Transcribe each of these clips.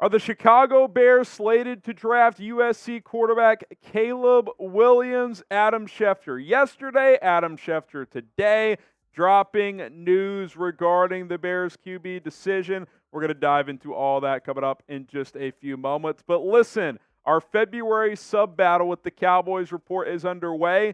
Are the Chicago Bears slated to draft USC quarterback Caleb Williams? Adam Schefter yesterday, Adam Schefter today, dropping news regarding the Bears QB decision. We're going to dive into all that coming up in just a few moments. But listen, our February sub-battle with the Cowboys report is underway.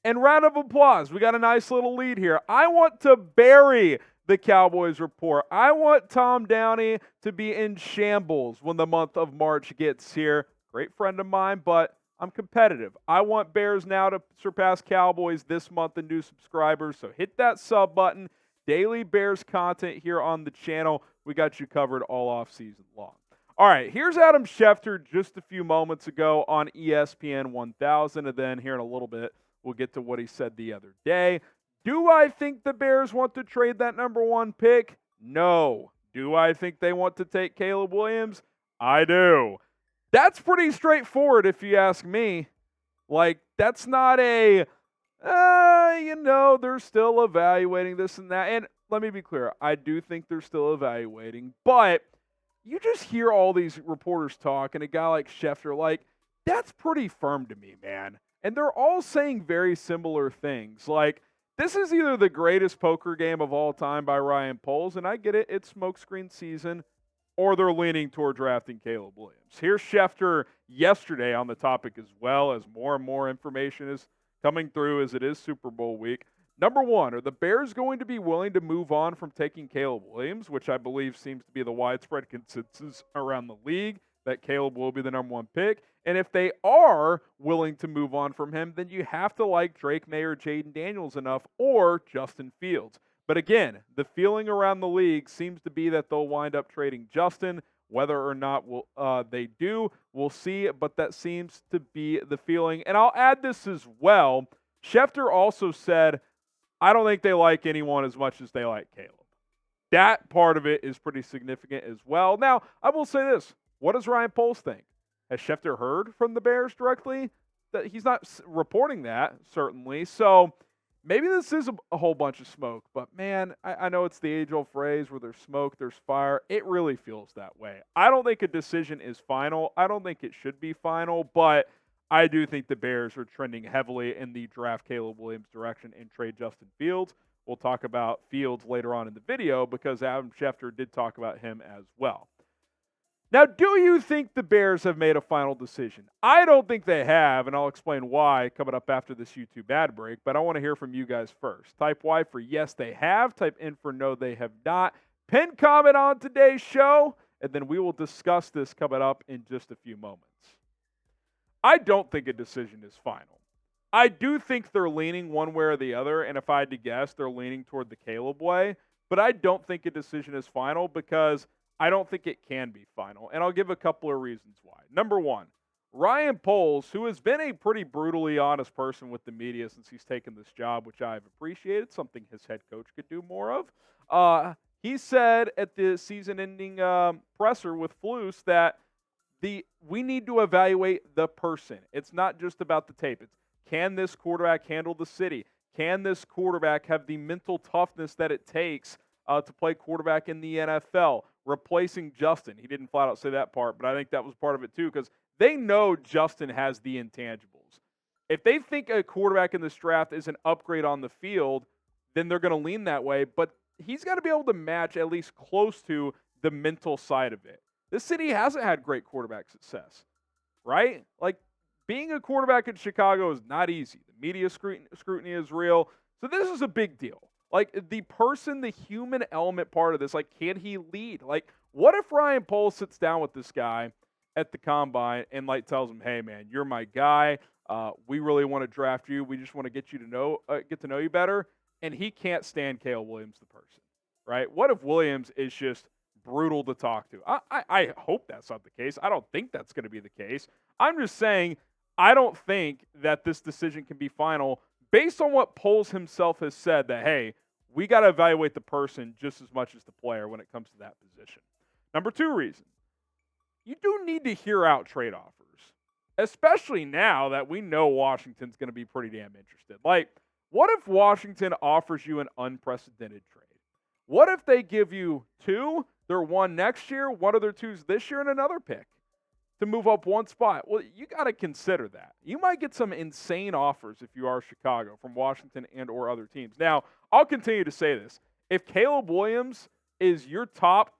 And round of applause, we got a nice little lead here. I want to bury the Cowboys report. I want Tom Downey to be in shambles when the month of March gets here. Great friend of mine, but I'm competitive. I want Bears now to surpass Cowboys this month in new subscribers, so hit that sub button. Daily Bears content here on the channel. We got you covered all off season long. All right, here's Adam Schefter just a few moments ago on ESPN 1000, and then here in a little bit, we'll get to what he said the other day. Do I think the Bears want to trade that number 1 pick? No. Do I think they want to take Caleb Williams? I do. That's pretty straightforward if you ask me. Like, that's not a, they're still evaluating this and that. And let me be clear, I do think they're still evaluating. But you just hear all these reporters talk, and a guy like Schefter, like, that's pretty firm to me, man. And they're all saying very similar things. Like, this is either the greatest poker game of all time by Ryan Poles, and I get it, it's smokescreen season, or they're leaning toward drafting Caleb Williams. Here's Schefter yesterday on the topic as well, as more and more information is coming through as it is Super Bowl week. Number 1, are the Bears going to be willing to move on from taking Caleb Williams, which I believe seems to be the widespread consensus around the league, that Caleb will be the number 1 pick. And if they are willing to move on from him, then you have to like Drake Maye or Jayden Daniels enough, or Justin Fields. But again, the feeling around the league seems to be that they'll wind up trading Justin. Whether or not they do, we'll see, but that seems to be the feeling. And I'll add this as well. Schefter also said, I don't think they like anyone as much as they like Caleb. That part of it is pretty significant as well. Now, I will say this. What does Ryan Poles think? Has Schefter heard from the Bears directly? That he's not reporting that, certainly. So maybe this is a whole bunch of smoke. But, man, I know it's the age-old phrase where there's smoke, there's fire. It really feels that way. I don't think a decision is final. I don't think it should be final. But I do think the Bears are trending heavily in the draft Caleb Williams direction and trade Justin Fields. We'll talk about Fields later on in the video because Adam Schefter did talk about him as well. Now, do you think the Bears have made a final decision? I don't think they have, and I'll explain why coming up after this YouTube ad break, but I want to hear from you guys first. Type Y for yes, they have. Type N for no, they have not. Pin comment on today's show, and then we will discuss this coming up in just a few moments. I don't think a decision is final. I do think they're leaning one way or the other, and if I had to guess, they're leaning toward the Caleb way, but I don't think a decision is final because I don't think it can be final, and I'll give a couple of reasons why. Number 1, Ryan Poles, who has been a pretty brutally honest person with the media since he's taken this job, which I've appreciated, something his head coach could do more of. He said at the season-ending presser with Flus that we need to evaluate the person. It's not just about the tape. It's, can this quarterback handle the city? Can this quarterback have the mental toughness that it takes to play quarterback in the NFL? Replacing Justin. He didn't flat out say that part, but I think that was part of it too because they know Justin has the intangibles. If they think a quarterback in this draft is an upgrade on the field, then they're going to lean that way, but he's got to be able to match at least close to the mental side of it. This city hasn't had great quarterback success, right? Like, being a quarterback in Chicago is not easy. The media scrutiny is real, so this is a big deal. Like, the person, the human element part of this, like, can he lead? Like, what if Ryan Poles sits down with this guy at the combine and, like, tells him, hey, man, you're my guy. We really want to draft you. We just want to get to know you better. And he can't stand Caleb Williams, the person, right? What if Williams is just brutal to talk to? I hope that's not the case. I don't think that's going to be the case. I'm just saying I don't think that this decision can be final based on what Poles himself has said that, hey, we got to evaluate the person just as much as the player when it comes to that position. Number 2 reason, you do need to hear out trade offers, especially now that we know Washington's going to be pretty damn interested. Like, what if Washington offers you an unprecedented trade? What if they give you 2 their one next year, one of their twos this year, and another pick to move up one spot. Well, you got to consider that. You might get some insane offers if you are Chicago from Washington and or other teams. Now, I'll continue to say this. If Caleb Williams is your top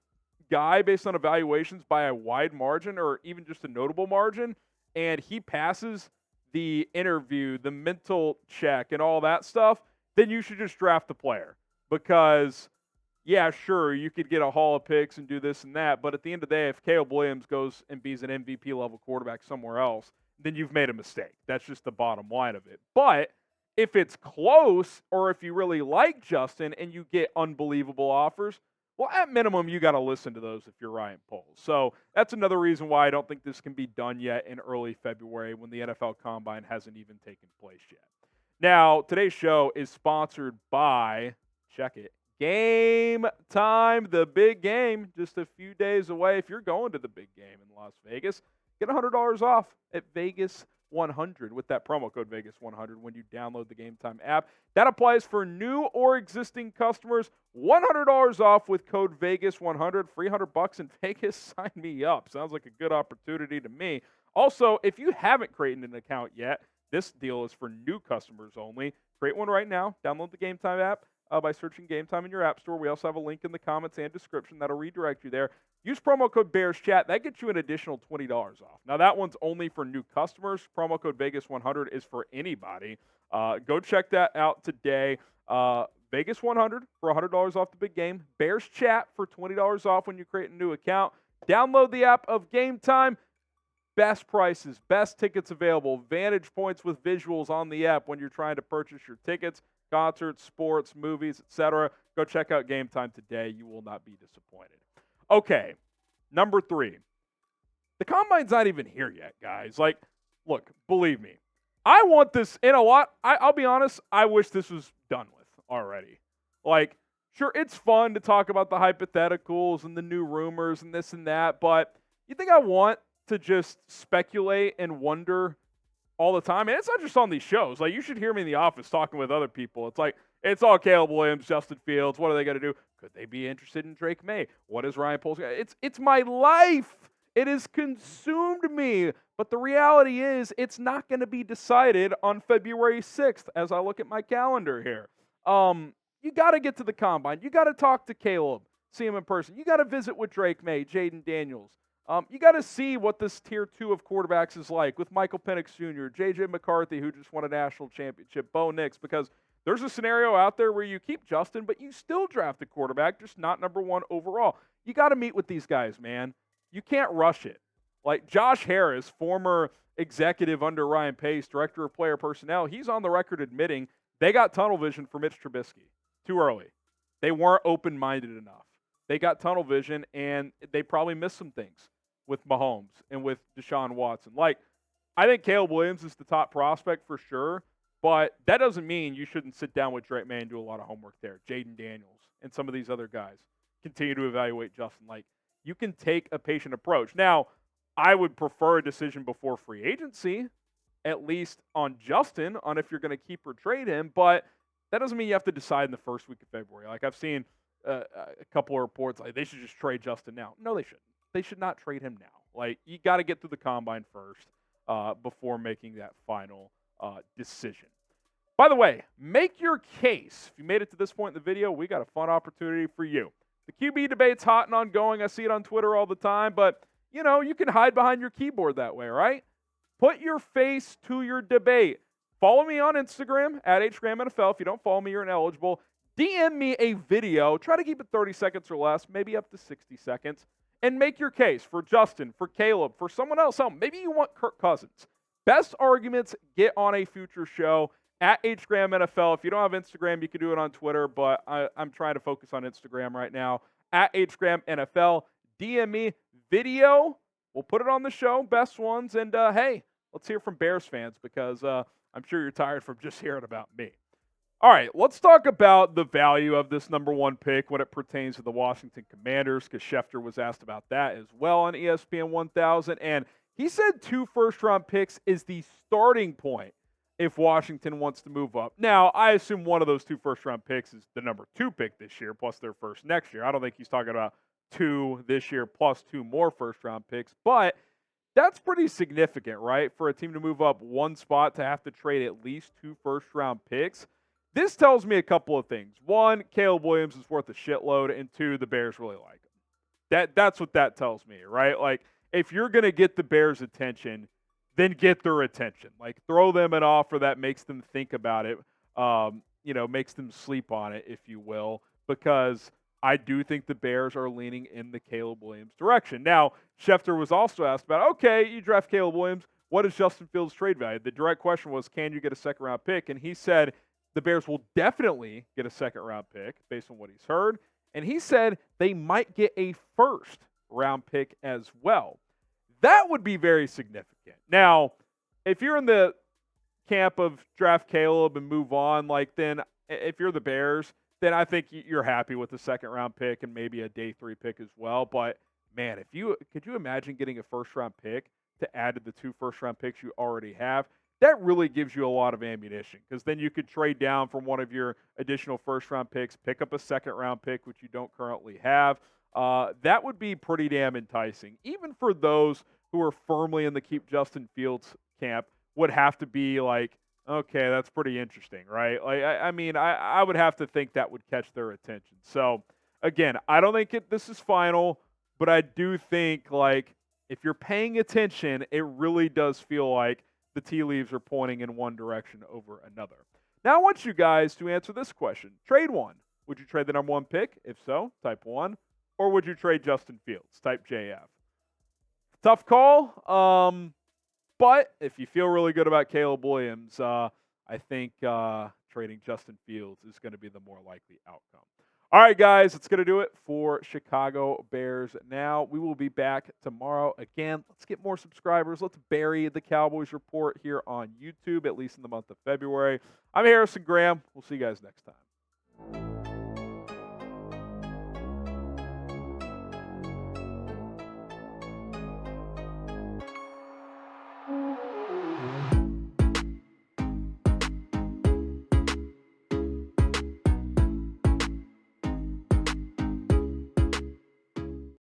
guy based on evaluations by a wide margin or even just a notable margin, and he passes the interview, the mental check, and all that stuff, then you should just draft the player. Because, yeah, sure, you could get a haul of picks and do this and that, but at the end of the day, if Caleb Williams goes and be an MVP-level quarterback somewhere else, then you've made a mistake. That's just the bottom line of it. But if it's close, or if you really like Justin and you get unbelievable offers, well, at minimum, you got to listen to those if you're Ryan Poles. So that's another reason why I don't think this can be done yet in early February when the NFL Combine hasn't even taken place yet. Now, today's show is sponsored by, check it, Game Time, the big game, just a few days away. If you're going to the big game in Las Vegas, get $100 off at Vegas 100 with that promo code Vegas 100 when you download the Game Time app. That applies for new or existing customers. $100 off with code Vegas 100. Free $100 in Vegas. Sign me up. Sounds like a good opportunity to me. Also, if you haven't created an account yet, this deal is for new customers only. Create one right now. Download the Game Time app by searching Game Time in your app store. We also have a link in the comments and description that'll redirect you there. Use promo code BearsChat. That gets you an additional $20 off. Now, that one's only for new customers. Promo code Vegas100 is for anybody. Go check that out today. Vegas 100 for $100 off the big game. Bears Chat for $20 off when you create a new account. Download the app of Game Time. Best prices, best tickets available. Vantage points with visuals on the app when you're trying to purchase your tickets, concerts, sports, movies, etc. Go check out Game Time today. You will not be disappointed. Okay, number 3. The Combine's not even here yet, guys. Like, look, believe me. I want this in a lot. I'll be honest, I wish this was done with already. Like, sure, it's fun to talk about the hypotheticals and the new rumors and this and that, but you think I want to just speculate and wonder all the time? And it's not just on these shows. Like, you should hear me in the office talking with other people. It's like, it's all Caleb Williams, Justin Fields. What are they going to do? Could they be interested in Drake Maye? What is Ryan Poles? It's my life. It has consumed me. But the reality is, it's not going to be decided on February 6th as I look at my calendar here. You got to get to the Combine. You got to talk to Caleb, see him in person. You got to visit with Drake Maye, Jayden Daniels. You got to see what this tier 2 of quarterbacks is like with Michael Penix Jr., J.J. McCarthy, who just won a national championship, Bo Nix, because there's a scenario out there where you keep Justin, but you still draft a quarterback, just not number 1 overall. You got to meet with these guys, man. You can't rush it. Like Josh Harris, former executive under Ryan Pace, director of player personnel, he's on the record admitting they got tunnel vision for Mitch Trubisky too early. They weren't open-minded enough. They got tunnel vision, and they probably missed some things with Mahomes and with Deshaun Watson. Like, I think Caleb Williams is the top prospect for sure, but that doesn't mean you shouldn't sit down with Drake Maye and do a lot of homework there. Jayden Daniels and some of these other guys. Continue to evaluate Justin. Like, you can take a patient approach. Now, I would prefer a decision before free agency, at least on Justin, on if you're going to keep or trade him, but that doesn't mean you have to decide in the first week of February. Like, I've seen a couple of reports like they should just trade Justin now. No, they shouldn't. They should not trade him now. Like, you got to get through the Combine first before making that final decision. By the way, make your case. If you made it to this point in the video, we got a fun opportunity for you. The QB debate's hot and ongoing. I see it on Twitter all the time, but, you know, you can hide behind your keyboard that way, right? Put your face to your debate. Follow me on Instagram, at HGramNFL. If you don't follow me, you're ineligible. DM me a video. Try to keep it 30 seconds or less, maybe up to 60 seconds. And make your case for Justin, for Caleb, for someone else. Maybe you want Kirk Cousins. Best arguments get on a future show at HGramNFL. If you don't have Instagram, you can do it on Twitter, but I'm trying to focus on Instagram right now. At HGramNFL, DM me video. We'll put it on the show, best ones. And, hey, let's hear from Bears fans because I'm sure you're tired from just hearing about me. All right, let's talk about the value of this number 1 pick when it pertains to the Washington Commanders, because Schefter was asked about that as well on ESPN 1000. And he said 2 first-round picks is the starting point if Washington wants to move up. Now, I assume one of those 2 first-round picks is the number 2 pick this year, plus their first next year. I don't think he's talking about 2 this year plus 2 more first-round picks. But that's pretty significant, right? For a team to move up one spot to have to trade at least 2 first-round picks. This tells me a couple of things. One, Caleb Williams is worth a shitload, and 2, the Bears really like him. That's what that tells me, right? Like, if you're going to get the Bears' attention, then get their attention. Like, throw them an offer that makes them think about it, makes them sleep on it, if you will, because I do think the Bears are leaning in the Caleb Williams direction. Now, Schefter was also asked about, okay, you draft Caleb Williams, what is Justin Fields' trade value? The direct question was, can you get a second-round pick? And he said the Bears will definitely get a second-round pick based on what he's heard. And he said they might get a first-round pick as well. That would be very significant. Now, if you're in the camp of draft Caleb and move on, then if you're the Bears, then I think you're happy with the second-round pick and maybe a day 3 pick as well. But, man, could you imagine getting a first-round pick to add to the 2 first-round picks you already have? That really gives you a lot of ammunition because then you could trade down from one of your additional first-round picks, pick up a second-round pick, which you don't currently have. That would be pretty damn enticing. Even for those who are firmly in the keep Justin Fields camp would have to be like, okay, that's pretty interesting, right? Like, I would have to think that would catch their attention. So, again, I don't think this is final, but I do think, if you're paying attention, it really does feel like the tea leaves are pointing in one direction over another. Now, I want you guys to answer this question. Trade 1. Would you trade the number 1 pick? If so, type 1. Or would you trade Justin Fields? Type JF. Tough call. But if you feel really good about Caleb Williams, I think trading Justin Fields is going to be the more likely outcome. All right, guys, that's going to do it for Chicago Bears Now. We will be back tomorrow. Again, let's get more subscribers. Let's bury the Cowboys Report here on YouTube, at least in the month of February. I'm Harrison Graham. We'll see you guys next time.